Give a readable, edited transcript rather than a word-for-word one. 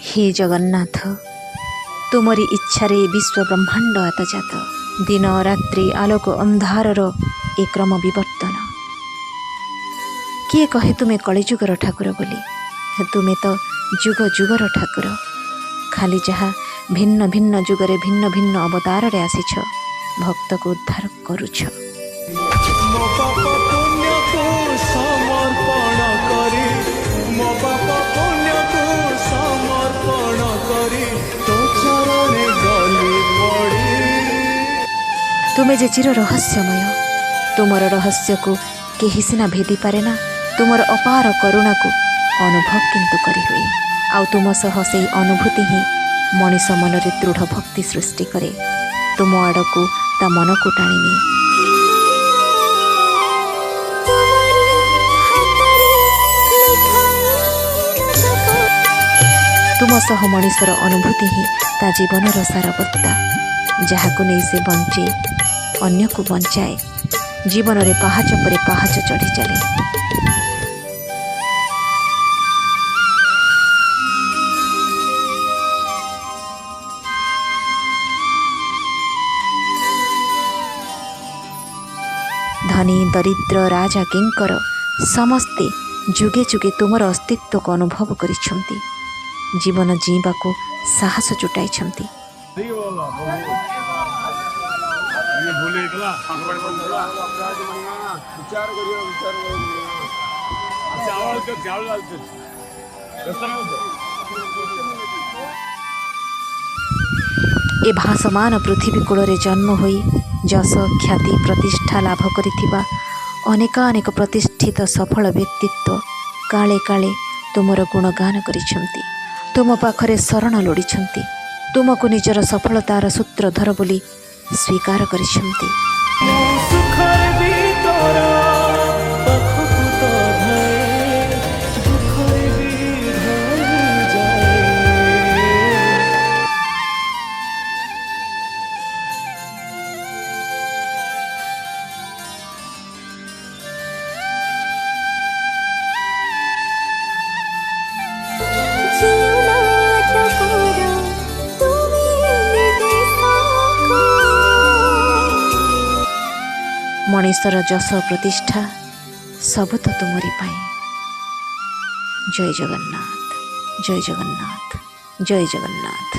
हे जगन्नाथ, तुमरी इच्छा रे विश्व ब्रह्मांड आतजात, दिन रात्रि आलोक अंधारर ए क्रम विवर्तन। किए कहे तुम्हें कलिजुगर ठाकुर बोली, तुम्हें तो जुग जुगर ठाकुर। खाली जहा भिन्न भिन्न जुगरे भिन्न भिन्न अवतार रे आसीछ, भक्त को उद्धार करुछ। तुमे जे चिर रहस्यमय, तुमर रहस्य को केही सिना भेदी पारे ना, तुमर अपार करुणा को अनुभव किंतु करी हुए। आउ तुम सह से अनुभूति ही मनीष मन रे दृढ़ भक्ति सृष्टि करे, तुम आड़ को ता मन को टाणी निए। तुम सह मनीषर अनुभूति ही ता जीवन सारबत्ता, जहाँ को नहीं से बंचे अन्य को बंचाए, जीवन रे पहाच परे पहाच चढ़ी चले। धनी दरिद्र राजा किंकर समस्ते जुगे जुगे तुमर अस्तित्व को अनुभव करिछंती, जीवन जीवा को साहस जुटाइछंती। ए भासमान पृथ्वी कूल रे जन्म होई जस ख्याति प्रतिष्ठा लाभ करिथिबा अनेक प्रतिष्ठित सफल व्यक्तित्व काले काले तुमर गुणगान करिछंती, तुम पाखरे शरण लोड़िछंती, तुमको निजर सफलतार सूत्रधर बोली स्वीकार करिछंती। मनीषर जस प्रतिष्ठा सब तो तुमरी पाए। जय जगन्नाथ, जय जगन्नाथ, जय जगन्नाथ।